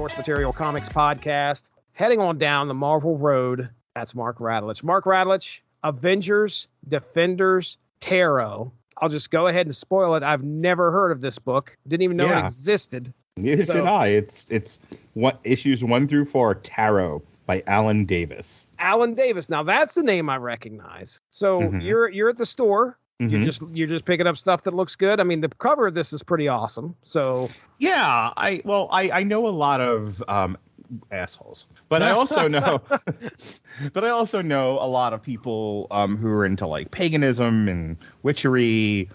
Source Material Comics podcast. Heading on down the Marvel road, that's Mark Radulich. Mark Radulich, Avengers, Defenders, Tarot. I'll just go ahead and spoil it. I've never heard of this book. Didn't even know it existed. Neither did I. It's what issues 1 through 4, Tarot by Alan Davis. Alan Davis. Now that's the name I recognize. So you're at the store. Mm-hmm. You're just picking up stuff that looks good. I mean, the cover of this is pretty awesome. So yeah, I know a lot of assholes, but I also know a lot of people who are into like paganism and witchery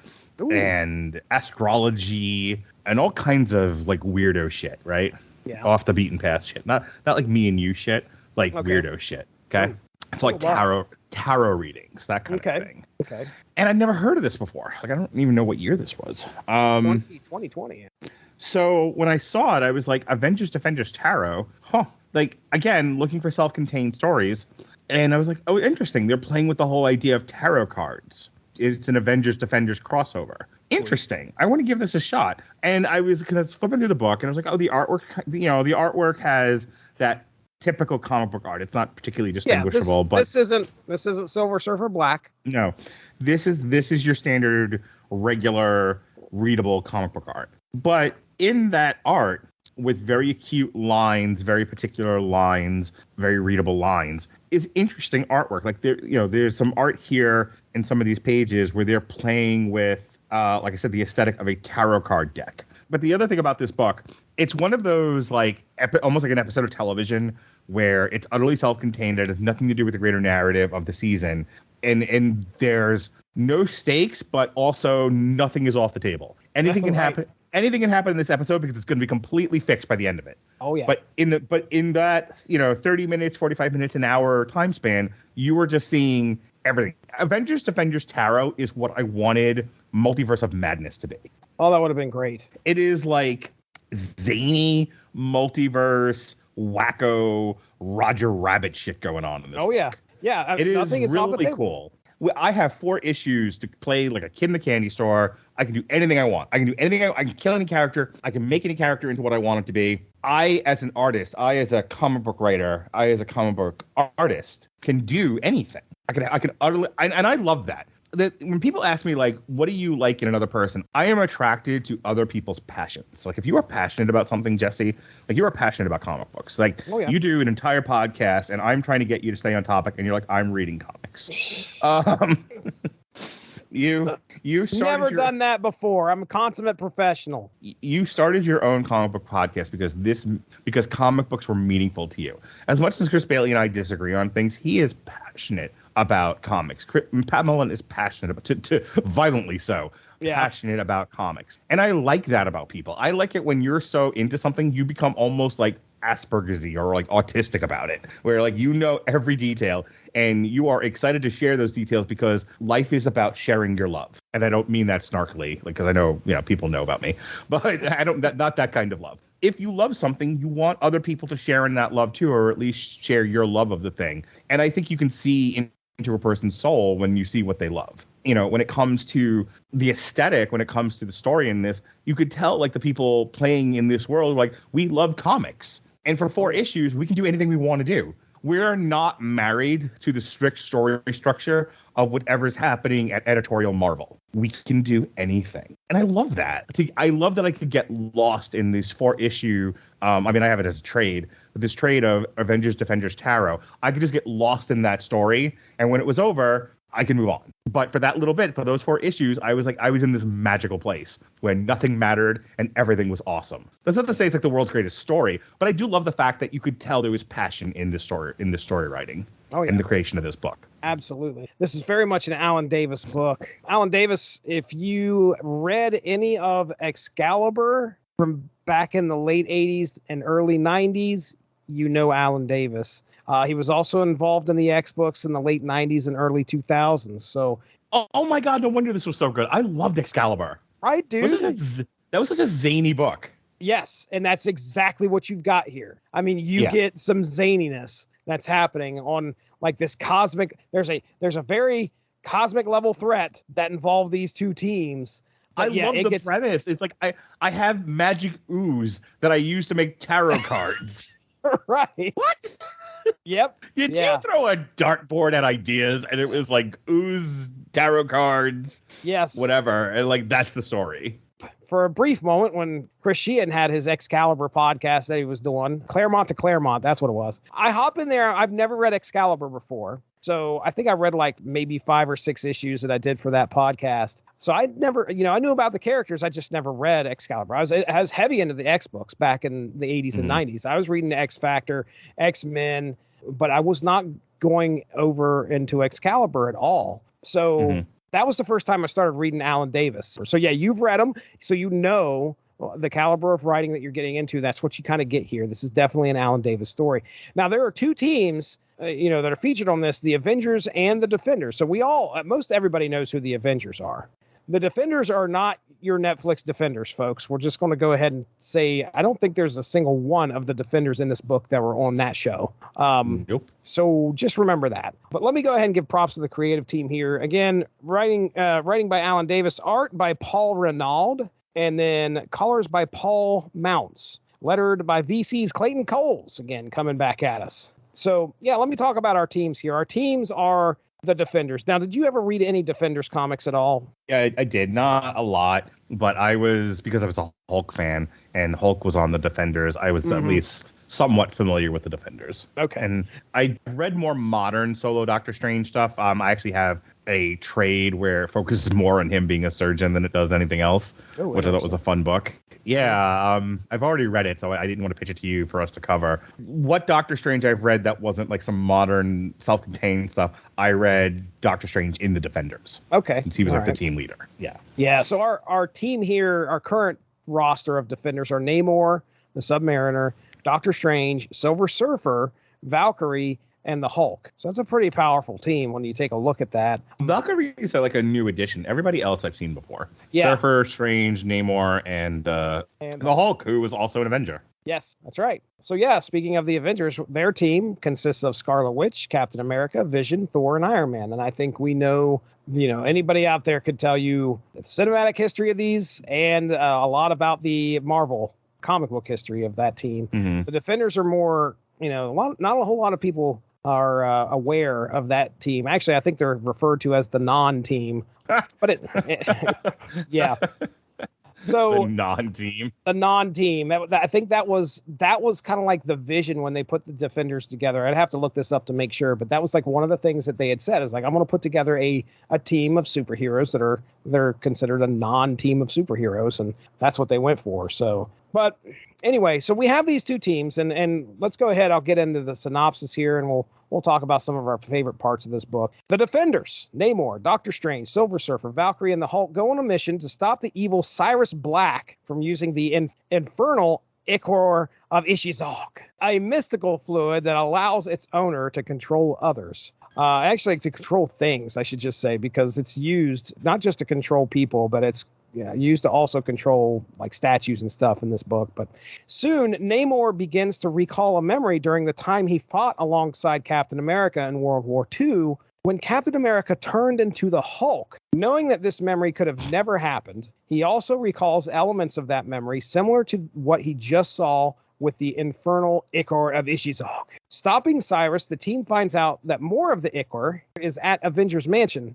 and astrology and all kinds of like weirdo shit, right? Yeah. Off the beaten path shit. Not like me and you shit, like weirdo shit. Okay. It's like tarot readings, that kind of thing. Okay. And I'd never heard of this before. Like, I don't even know what year this was. 2020. So when I saw it, I was like, Avengers, Defenders, Tarot. Huh. Like, again, looking for self-contained stories. And I was like, oh, interesting. They're playing with the whole idea of tarot cards. It's an Avengers, Defenders crossover. Interesting. I want to give this a shot. And I was flipping through the book, and I was like, oh, the artwork has that typical comic book art. It's not particularly distinguishable, but this isn't Silver Surfer Black. No, this is your standard, regular, readable comic book art. But in that art, with very acute lines, very particular lines, very readable lines, is interesting artwork. Like there's some art here in some of these pages where they're playing with, like I said, the aesthetic of a tarot card deck. But the other thing about this book, it's one of those like almost like an episode of television where it's utterly self-contained. It has nothing to do with the greater narrative of the season. And there's no stakes, but also nothing is off the table. Anything can happen. Anything can happen in this episode because it's going to be completely fixed by the end of it. Oh yeah. But in that 30 minutes, 45 minutes, an hour time span, you were just seeing everything. Avengers, Defenders, Tarot is what I wanted Multiverse of Madness to be. Oh, that would have been great. It is like zany multiverse, wacko Roger Rabbit shit going on in this. Oh yeah. book. Yeah. It is really cool. I have 4 issues to play like a kid in the candy store. I can do anything I want. I can kill any character. I can make any character into what I want it to be. I, as an artist, as a comic book writer, as a comic book artist, can do anything. I can utterly, and I love that. When people ask me, like, what do you like in another person? I am attracted to other people's passions. Like, if you are passionate about something, Jesse, like you are passionate about comic books. Like, you do an entire podcast, and I'm trying to get you to stay on topic, and you're like, I'm reading comics. You never done that before. I'm a consummate professional. You started your own comic book podcast because comic books were meaningful to you. As much as Chris Bailey and I disagree on things, he is passionate about comics. Pat Mullen is passionate about to violently so. Passionate about comics. And I like that about people. I like it when you're so into something, you become almost like Asperger's-y or like autistic about it, where like you know every detail and you are excited to share those details because life is about sharing your love. And I don't mean that snarkily, like, because I know people know about me, but I don't not that kind of love. If you love something, you want other people to share in that love too, or at least share your love of the thing. And I think you can see into a person's soul when you see what they love. When it comes to the aesthetic, when it comes to the story in this, you could tell like the people playing in this world, like, we love comics. And for 4 issues, we can do anything we want to do. We're not married to the strict story structure of whatever's happening at editorial Marvel. We can do anything. And I love that. I love that I could get lost in this 4-issue. I have it as a trade, but this trade of Avengers, Defenders, Tarot. I could just get lost in that story. And when it was over, I can move on. But for that little bit, for those 4 issues, I was in this magical place where nothing mattered and everything was awesome. That's not to say it's like the world's greatest story, but I do love the fact that you could tell there was passion in the story writing, in the creation of this book. Absolutely. This is very much an Alan Davis book. Alan Davis, if you read any of Excalibur from back in the late 80s and early 90s, you know Alan Davis. He was also involved in the X books in the late 90s and early 2000s. So, oh my God, no wonder this was so good. I loved Excalibur. Right, dude? That was such a zany book. Yes, and that's exactly what you've got here. I mean, you get some zaniness that's happening on like this cosmic. There's a very cosmic level threat that involved these 2 teams. I But yeah, love the premise. It's like I have magic ooze that I use to make tarot cards. right. What? Yep. Did you throw a dartboard at ideas and it was like ooze, tarot cards, Yes. whatever, and like that's the story. For a brief moment, when Chris Sheehan had his Excalibur podcast that he was doing, Claremont to Claremont, that's what it was. I hop in there. I've never read Excalibur before. So I think I read like maybe 5 or 6 issues that I did for that podcast. So I never, I knew about the characters. I just never read Excalibur. I was heavy into the X books back in the 80s and 90s. I was reading the X Factor, X-Men, but I was not going over into Excalibur at all. So that was the first time I started reading Alan Davis. So yeah, you've read them. So the caliber of writing that you're getting into. That's what you kind of get here. This is definitely an Alan Davis story. Now, there are 2 teams that are featured on this, the Avengers and the Defenders. So most everybody knows who the Avengers are. The Defenders are not your Netflix Defenders, folks. We're just going to go ahead and say, I don't think there's a single one of the Defenders in this book that were on that show. Nope. So just remember that. But let me go ahead and give props to the creative team here. Again, writing by Alan Davis, art by Paul Renaud, and then colors by Paul Mounts, lettered by VC's Clayton Coles, again, coming back at us. So, yeah, let me talk about our teams here. Our teams are the Defenders. Now, did you ever read any Defenders comics at all? Yeah, I did. Not a lot, but because I was a Hulk fan and Hulk was on the Defenders, I was at least somewhat familiar with the Defenders. Okay. And I read more modern solo Doctor Strange stuff. I actually have a trade where it focuses more on him being a surgeon than it does anything else, which I thought was a fun book. Yeah, I've already read it, so I didn't want to pitch it to you for us to cover. What Doctor Strange I've read that wasn't like some modern self-contained stuff, I read Doctor Strange in the Defenders. Okay. Since he was the team leader. Yeah. Yeah, so our team here, our current roster of Defenders are Namor, the Submariner, Doctor Strange, Silver Surfer, Valkyrie, and the Hulk. So that's a pretty powerful team when you take a look at that. Valkyrie is like a new addition. Everybody else I've seen before. Yeah. Surfer, Strange, Namor, and the Hulk, who was also an Avenger. Yes, that's right. So yeah, speaking of the Avengers, their team consists of Scarlet Witch, Captain America, Vision, Thor, and Iron Man. And I think we know, anybody out there could tell you the cinematic history of these and a lot about the Marvel comic book history of that team. The Defenders are more, not a whole lot of people are aware of that team. Actually, I think they're referred to as the non-team. But yeah. So the non-team. I think that was kind of like the vision when they put the Defenders together. I'd have to look this up to make sure, but that was like one of the things that they had said is like, I'm going to put together a team of superheroes they're considered a non-team of superheroes, and that's what they went for. So, but anyway, so we have these 2 teams, and let's go ahead. I'll get into the synopsis here, and we'll talk about some of our favorite parts of this book. The Defenders, Namor, Doctor Strange, Silver Surfer, Valkyrie, and the Hulk go on a mission to stop the evil Cyrus Black from using the infernal ichor of Ishizok, a mystical fluid that allows its owner to control others. Actually, to control things, I should just say, because it's used not just to control people, but it's used to also control like statues and stuff in this book. But soon, Namor begins to recall a memory during the time he fought alongside Captain America in World War II, when Captain America turned into the Hulk. Knowing that this memory could have never happened, he also recalls elements of that memory similar to what he just saw with the infernal ichor of Ishizok. Stopping Cyrus, the team finds out that more of the ichor is at Avengers Mansion.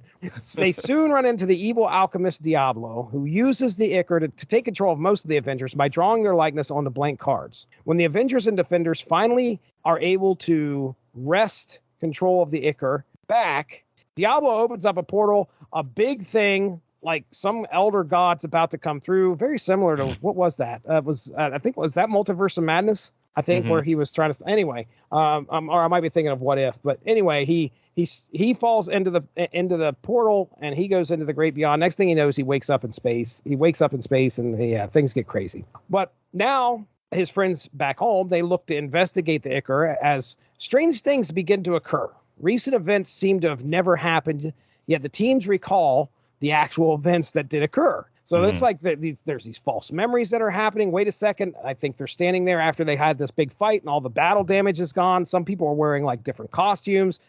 They soon run into the evil alchemist Diablo, who uses the ichor to take control of most of the Avengers by drawing their likeness onto blank cards. When the Avengers and Defenders finally are able to wrest control of the ichor back, Diablo opens up a portal, a big thing, like some elder god's about to come through, very similar to what was that? I think was that Multiverse of Madness? I think where he was trying to. Anyway, or I might be thinking of What If, but anyway, he falls into the portal and he goes into the great beyond. Next thing he knows, he wakes up in space. And things get crazy. But now his friends back home, they look to investigate the ichor as strange things begin to occur. Recent events seem to have never happened, yet the teams recall the actual events that did occur. So it's like there's these false memories that are happening. Wait a second. I think they're standing there after they had this big fight and all the battle damage is gone. Some people are wearing like different costumes.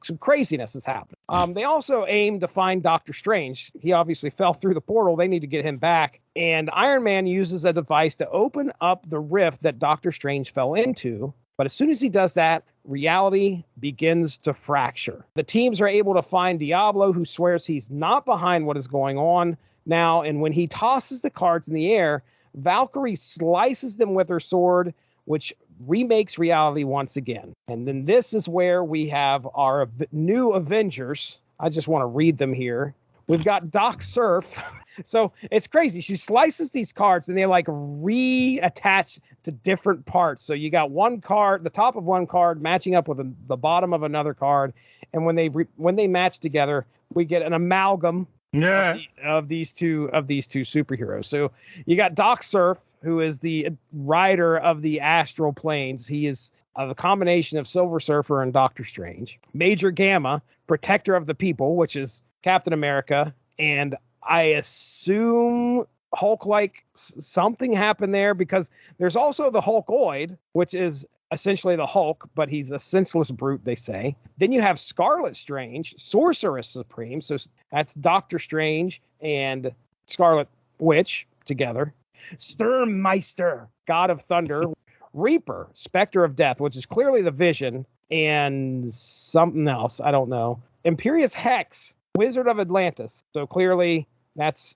some craziness is happening. They also aim to find Doctor Strange. He obviously fell through the portal. They need to get him back. And Iron Man uses a device to open up the rift that Doctor Strange fell into. But as soon as he does that, reality begins to fracture. The teams are able to find Diablo, who swears he's not behind what is going on now. And when he tosses the cards in the air, Valkyrie slices them with her sword, which remakes reality once again. And then this is where we have our new Avengers. I just want to read them here. We've got Doc Surf. So it's crazy. She slices these cards and they like reattach to different parts. So you got one card, the top of one card matching up with the bottom of another card. And when they match together, we get an amalgam of these two superheroes. So you got Doc Surf, who is the rider of the astral planes. He is a combination of Silver Surfer and Doctor Strange. Major Gamma, protector of the people, which is Captain America. And I assume Hulk-like something happened there, because there's also the Hulkoid, which is essentially the Hulk, but he's a senseless brute, they say. Then you have Scarlet Strange, Sorceress Supreme. So that's Doctor Strange and Scarlet Witch together. Sturmmeister, God of Thunder. Reaper, Spectre of Death, which is clearly the Vision, and something else. I don't know. Imperious Hex, Wizard of Atlantis. So clearly that's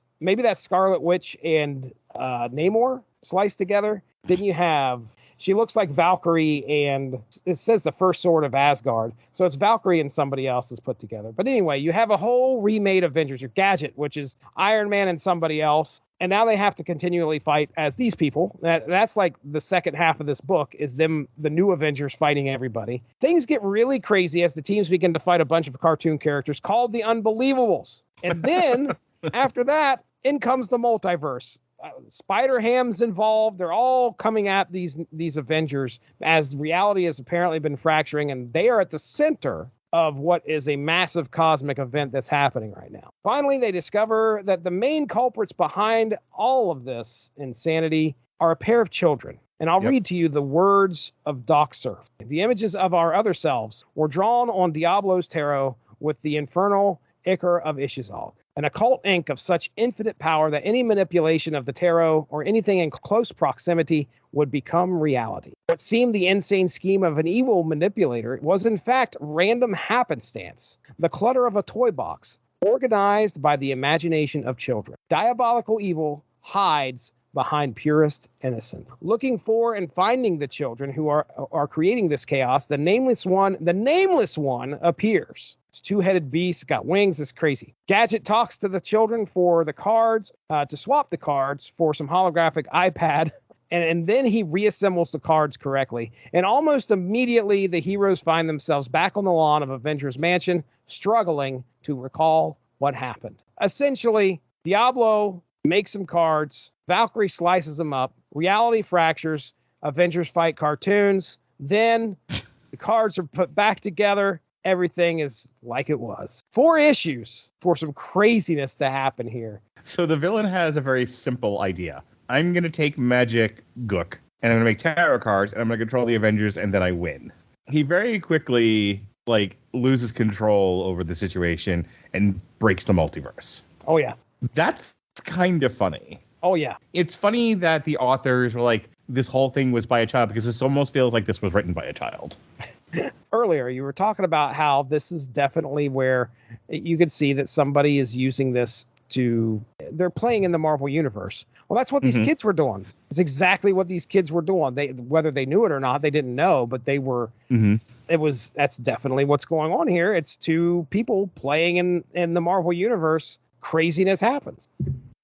Scarlet Witch and Namor sliced together. Then you have, she looks like Valkyrie, and it says the first sword of Asgard. So it's Valkyrie and somebody else is put together. But anyway, you have a whole remade Avengers. Your Gadget, which is Iron Man and somebody else. And now they have to continually fight as these people. That's like the second half of this book is them, the new Avengers fighting everybody. Things get really crazy as the teams begin to fight a bunch of cartoon characters called the Unbelievables. And then after that, in comes the multiverse. Spider-Ham's involved. They're all coming at these Avengers as reality has apparently been fracturing, and they are at the center of what is a massive cosmic event that's happening right now. Finally, they discover that the main culprits behind all of this insanity are a pair of children. And I'll read to you the words of Doc Surf. The images of our other selves were drawn on Diablo's tarot with the infernal ichor of Ishizal, an occult ink of such infinite power that any manipulation of the tarot or anything in close proximity would become reality. What seemed the insane scheme of an evil manipulator was in fact random happenstance, the clutter of a toy box, organized by the imagination of children. Diabolical evil hides behind purest innocence. Looking for and finding the children who are creating this chaos, the nameless one appears. It's two-headed beast, got wings, it's crazy. Gadget talks to the children for the cards, to swap the cards for some holographic iPad, and then he reassembles the cards correctly. And almost immediately, the heroes find themselves back on the lawn of Avengers Mansion, struggling to recall what happened. Essentially, Diablo makes some cards, Valkyrie slices them up, reality fractures, Avengers fight cartoons, then the cards are put back together, everything is like it was. 4 issues for some craziness to happen here. So the villain has a very simple idea. I'm going to take magic gook, and I'm going to make tarot cards, and I'm going to control the Avengers, and then I win. He very quickly, loses control over the situation and breaks the multiverse. Oh, yeah. That's kind of funny. Oh, yeah. It's funny that the authors were like, this whole thing was by a child, because this almost feels like this was written by a child. Earlier, you were talking about how this is definitely where you could see that somebody is using this they're playing in the Marvel universe. Well, that's what these kids were doing. It's exactly what these kids were doing. Whether they knew it or not, they didn't know, but they were, that's definitely what's going on here. It's 2 people playing in the Marvel universe. Craziness happens.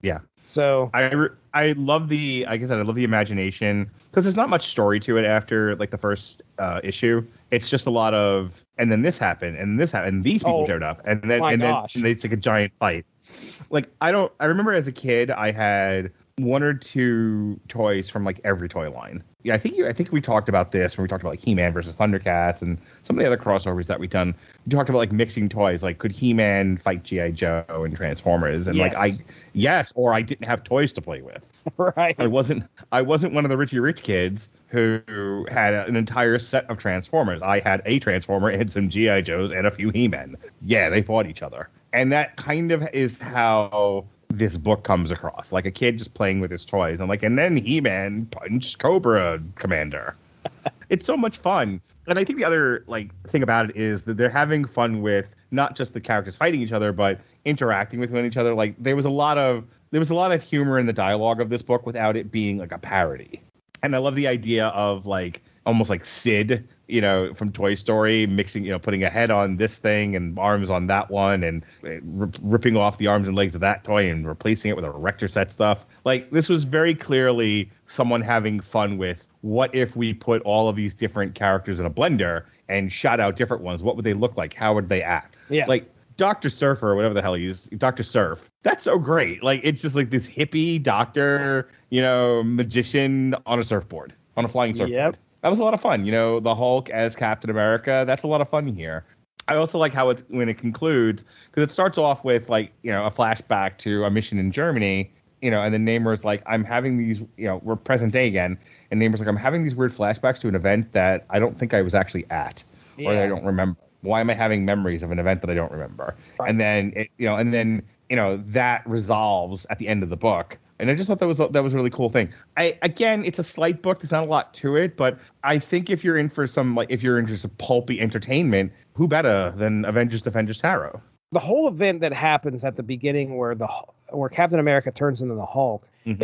Yeah. So I love like I said, I love the imagination, because there's not much story to it after the first issue. It's just a lot of, and then this happened, and this happened, and these people showed up, and then it's like a giant fight. I remember as a kid, I had 1 or 2 toys from every toy line. yeah, I think we talked about this when we talked about like He-Man versus Thundercats and some of the other crossovers that we've done. We talked about like mixing toys, like could He-Man fight G.I. Joe and Transformers? And yes, or I didn't have toys to play with. Right. I wasn't one of the Richie Rich kids who had an entire set of Transformers. I had a Transformer and some G.I. Joes and a few He-Men. Yeah, they fought each other. And that kind of is how this book comes across, like a kid just playing with his toys. And then He-Man punched Cobra Commander. It's so much fun. And I think the other like thing about it is that they're having fun with not just the characters fighting each other, but interacting with each other. Like there was a lot of humor in the dialogue of this book without it being like a parody. And I love the idea of like almost like Sid, from Toy Story, mixing, putting a head on this thing and arms on that one, and ripping off the arms and legs of that toy and replacing it with a Erector set stuff. Like this was very clearly someone having fun with, what if we put all of these different characters in a blender and shot out different ones? What would they look like? How would they act? Yeah. Like Dr. Surfer, or whatever the hell he is, Dr. Surf. That's so great. Like it's just like this hippie doctor, magician on a surfboard, on a flying surfboard. Yep. That was a lot of fun. The Hulk as Captain America. That's a lot of fun here. I also like how when it concludes, because it starts off with like, a flashback to a mission in Germany, and then Namor's like, I'm having these, we're present day again. And Namor's like, I'm having these weird flashbacks to an event that I don't think I was actually at, or that I don't remember. Why am I having memories of an event that I don't remember? Right. And then, that resolves at the end of the book. And I just thought that was a really cool thing. Again, it's a slight book. There's not a lot to it, but I think if you're in for if you're into some pulpy entertainment, who better than Avengers Defenders Tarot? The whole event that happens at the beginning where Captain America turns into the Hulk. Mm-hmm.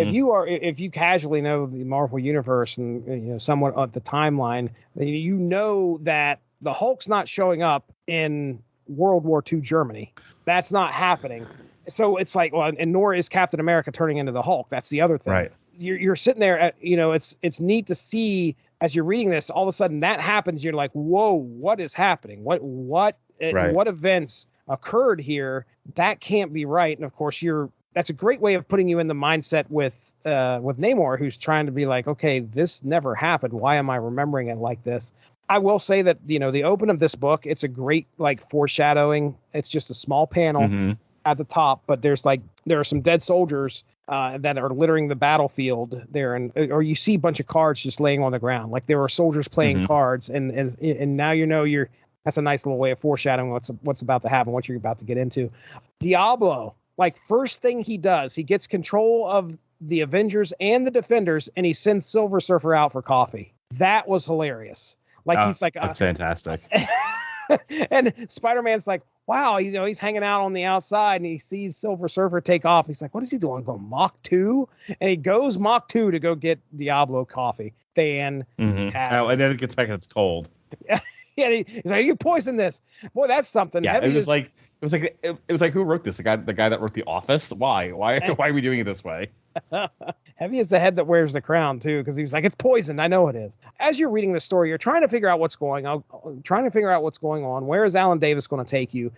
If you casually know the Marvel universe and somewhat of the timeline, you know that the Hulk's not showing up in World War II Germany. That's not happening. So it's like, well, and nor is Captain America turning into the Hulk. That's the other thing. Right. You're sitting there it's neat to see as you're reading this, all of a sudden that happens. You're like, whoa, what is happening? What events occurred here? That can't be right. And of course that's a great way of putting you in the mindset with Namor, who's trying to be like, okay, this never happened. Why am I remembering it like this? I will say that, the open of this book, it's a great like foreshadowing. It's just a small panel. Mm-hmm. At the top, but there are some dead soldiers that are littering the battlefield there, or you see a bunch of cards just laying on the ground, like there are soldiers playing mm-hmm. cards, and now that's a nice little way of foreshadowing what's about to happen, what you're about to get into. Diablo, like first thing he does, he gets control of the Avengers and the Defenders, and he sends Silver Surfer out for coffee. That was hilarious. Like he's like, that's fantastic. And Spider-Man's like, wow, he's hanging out on the outside and he sees Silver Surfer take off. He's like, what is he doing? Going Mach 2? And he goes Mach 2 to go get Diablo coffee. Fantastic. Mm-hmm. And then it gets back and it's cold. Yeah, he's like, you poison this. Boy, that's something. Yeah, it was like who wrote this? The guy that wrote The Office? Why are we doing it this way? Heavy is the head that wears the crown too, because he was like, it's poisoned. I know it is. As you're reading the story, you're trying to figure out what's going on. Where is Alan Davis going to take you?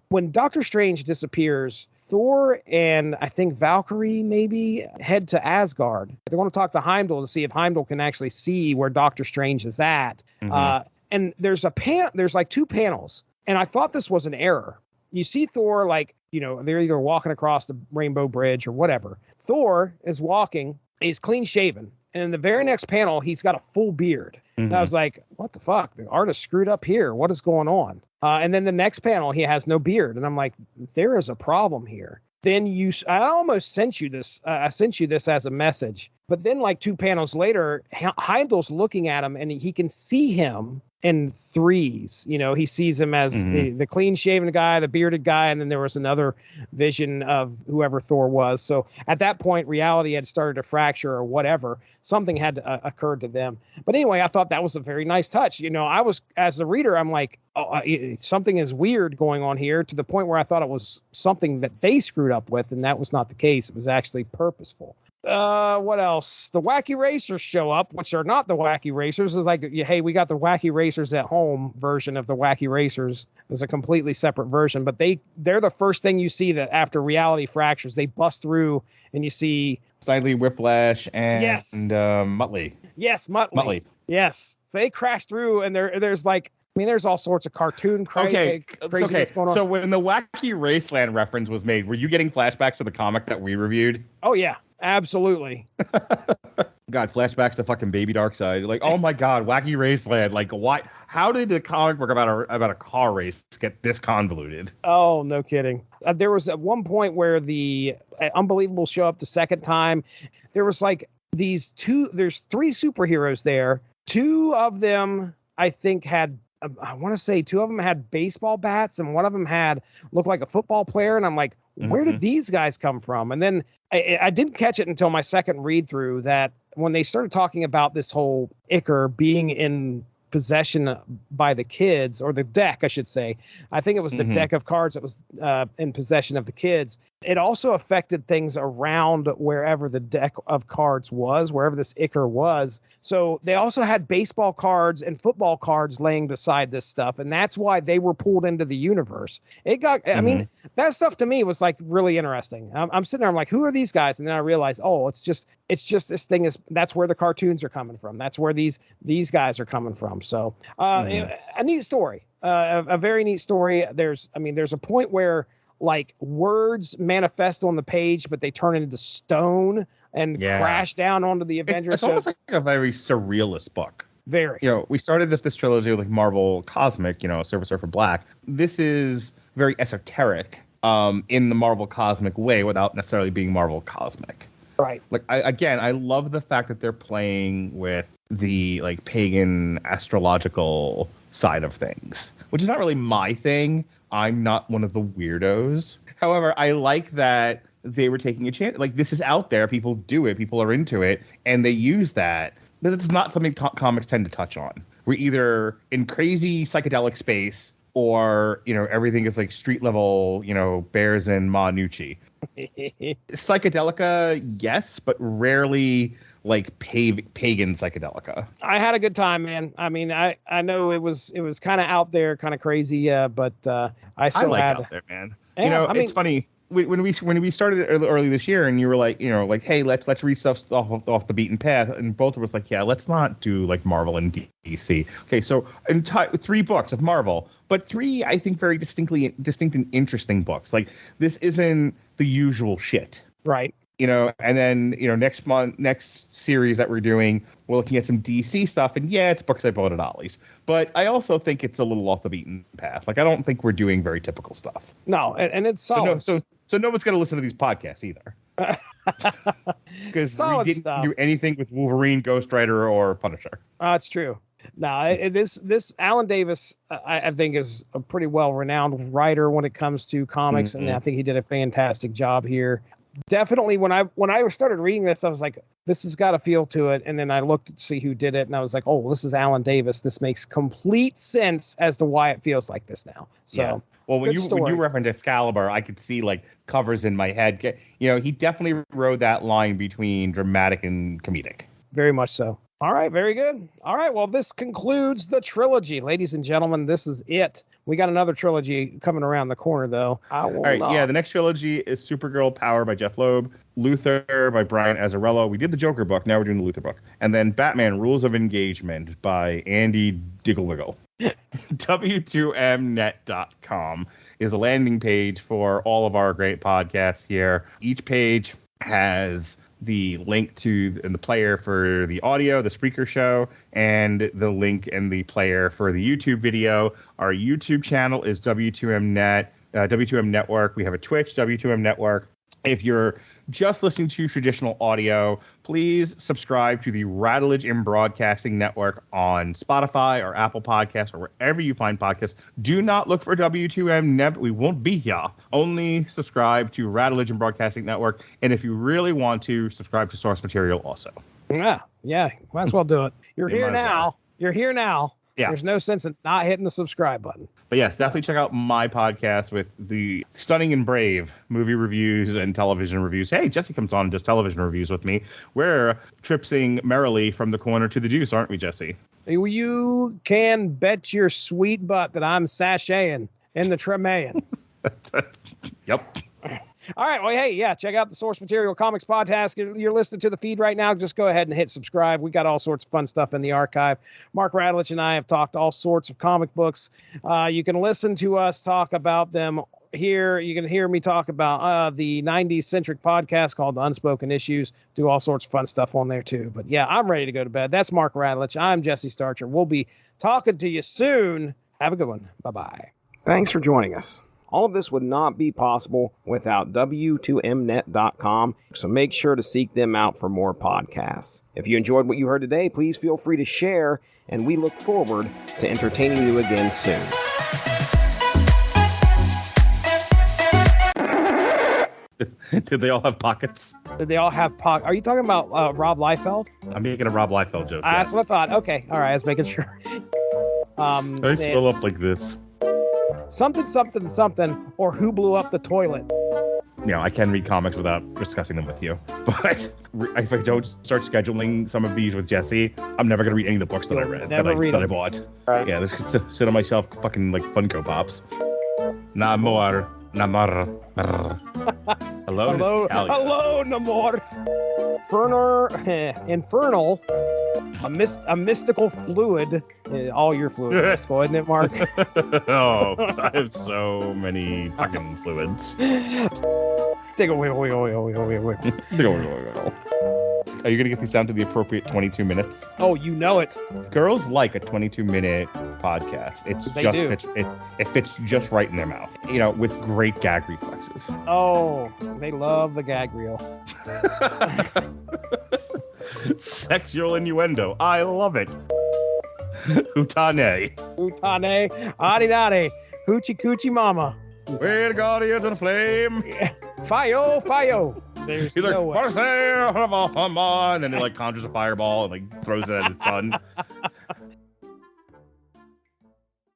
When Doctor Strange disappears, Thor and I think Valkyrie maybe head to Asgard. They want to talk to Heimdall to see if Heimdall can actually see where Doctor Strange is at. Mm-hmm. And there's like two panels, and I thought this was an error. You see Thor, like, they're either walking across the Rainbow Bridge or whatever. Thor is walking, he's clean shaven. And in the very next panel, he's got a full beard. Mm-hmm. And I was like, what the fuck? The artist screwed up here. What is going on? And then the next panel, he has no beard. And I'm like, there is a problem here. Then I almost sent you this. I sent you this as a message. But then like two panels later, Heimdall's looking at him and he can see him in threes. He sees him as mm-hmm. the clean shaven guy, the bearded guy. And then there was another vision of whoever Thor was. So at that point, reality had started to fracture or whatever. Something had occurred to them. But anyway, I thought that was a very nice touch. I was, as the reader, I'm like, something is weird going on here, to the point where I thought it was something that they screwed up with. And that was not the case. It was actually purposeful. What else? The Wacky Racers show up, which are not the Wacky Racers. It's like, hey, we got the Wacky Racers at Home version of the Wacky Racers. It's a completely separate version, but they're the first thing you see that after reality fractures, they bust through and you see Snidely, Whiplash, and Yes. Muttley. Yes, Muttley. Yes, they crash through, and there's like, I mean, there's all sorts of cartoon craziness going on. So when the Wacky Raceland reference was made, were you getting flashbacks to the comic that we reviewed? Oh yeah, absolutely. God, flashbacks to fucking Baby Darkseid. Like, oh my God, Wacky Raceland. Like, why? How did the comic book about a car race get this convoluted? Oh, no kidding. There was at one point where the Unbelievable show up the second time. There was like there's 3 superheroes there. 2 of them, I think, had, I want to say 2 of them had baseball bats, and one of them looked like a football player. And I'm like, where did these guys come from? And then I didn't catch it until my second read through that when they started talking about this whole Ichor being in possession by the kids, or the deck, I should say. I think it was the deck of cards that was in possession of the kids. It also affected things around wherever the deck of cards was, wherever this Ichor was. So they also had baseball cards and football cards laying beside this stuff. And that's why they were pulled into the universe. It got, I mean, that stuff to me was like really interesting. I'm sitting there, I'm like, who are these guys? And then I realized, oh, it's just this thing that's where the cartoons are coming from. That's where these guys are coming from. So a neat story, a very neat story. There's a point where like words manifest on the page, but they turn into stone and crash down onto the Avengers. It's almost like a very surrealist book. Very. We started this trilogy with like Marvel Cosmic, Silver Surfer Black. This is very esoteric in the Marvel Cosmic way without necessarily being Marvel Cosmic. Right. Like, I love the fact that they're playing with the like pagan astrological side of things, which is not really my thing. I'm not one of the weirdos. However, I like that they were taking a chance. Like, this is out there. People do it. People are into it. And they use that. But it's not something comics tend to touch on. We're either in crazy psychedelic space or, everything is like street level, Bears and Ma Nucci. Psychedelica, yes, but rarely like pagan psychedelica. I had a good time, man. I mean, I know it was kind of out there, kind of crazy, but I still had out there, man. Yeah, it's funny when we started early this year, and you were like, hey, let's read stuff off the beaten path, and both of us like, yeah, let's not do like Marvel and DC. Okay, so 3 books of Marvel, but 3 I think very distinct and interesting books. Like, this isn't the usual shit, right? And then, next series that we're doing, we're looking at some DC stuff. And yeah, it's books I bought at Ollie's. But I also think it's a little off the beaten path. Like, I don't think we're doing very typical stuff. No, and it's solid. So no one's going to listen to these podcasts either. Because we didn't do anything with Wolverine, Ghost Rider, or Punisher. It's true. No, this Alan Davis, I think, is a pretty well-renowned writer when it comes to comics. And I think he did a fantastic job here. Definitely, when I started reading this, I was like, this has got a feel to it. And then I looked to see who did it, and I was like, oh, this is Alan Davis. This makes complete sense as to why it feels like this now. So, yeah. Well, when you referenced Excalibur, I could see like covers in my head. He definitely rode that line between dramatic and comedic. Very much so. All right, very good. All right, well, this concludes the trilogy, ladies and gentlemen. This is it. We got another trilogy coming around the corner, though. All right, yeah, the next trilogy is Supergirl Power by Jeff Loeb, Luther by Brian Azzarello. We did the Joker book, now we're doing the Luther book. And then Batman Rules of Engagement by Andy Digglewiggle. W2mnet.com is a landing page for all of our great podcasts here. Each page has the link to the player for the audio, the Spreaker show, and the link and the player for the YouTube video. Our YouTube channel is W2M Network. We have a Twitch, W2M Network. If you're just listening to traditional audio, please subscribe to the Rattledge in Broadcasting Network on Spotify or Apple Podcasts or wherever you find podcasts. Do not look for W2M. We won't be here. Only subscribe to Rattledge in Broadcasting Network. And if you really want to, subscribe to Source Material also. Yeah, might as well do it. You're here now. You're here now. Yeah. There's no sense in not hitting the subscribe button. But yes, definitely check out my podcast with the stunning and brave movie reviews and television reviews. Hey, Jesse comes on and does television reviews with me. We're tripsing merrily from the corner to the deuce, aren't we, Jesse? You can bet your sweet butt that I'm sashaying in the Tremaine. Yep. All right. Well, hey, yeah, check out the Source Material Comics podcast. You're listening to the feed right now. Just go ahead and hit subscribe. We got all sorts of fun stuff in the archive. Mark Radulich and I have talked all sorts of comic books. You can listen to us talk about them here. You can hear me talk about the 90s centric podcast called Unspoken Issues. Do all sorts of fun stuff on there too. But yeah, I'm ready to go to bed. That's Mark Radulich. I'm Jesse Starcher. We'll be talking to you soon. Have a good one. Bye-bye. Thanks for joining us. All of this would not be possible without W2Mnet.com, so make sure to seek them out for more podcasts. If you enjoyed what you heard today, please feel free to share, and we look forward to entertaining you again soon. Did they all have pockets? Did they all have pockets? Are you talking about Rob Liefeld? I'm making a Rob Liefeld joke. That's what I thought. Okay. All right. I was making sure. I scroll up like this. Something, or who blew up the toilet? You know, I can read comics without discussing them with you. But if I don't start scheduling some of these with Jesse, I'm never going to read any of the books that I read, that I bought. Right. Yeah, they sit on my shelf fucking like Funko Pops. Namor. Hello, Namor. Infernal. A mystical fluid. All your fluids are mystical, isn't it, Mark? Oh, I have so many fucking fluids. Take a wiggle. Are you going to get these down to the appropriate 22 minutes? Oh, you know it. Girls like a 22-minute podcast. It fits just right in their mouth. You know, with great gag reflexes. Oh, they love the gag reel. Sexual innuendo. I love it. Utane. Adidade. Hoochie coochie mama. We're the guardians of the flame. Fio. There's He's no like, way. and then he like conjures a fireball and like throws it at his son.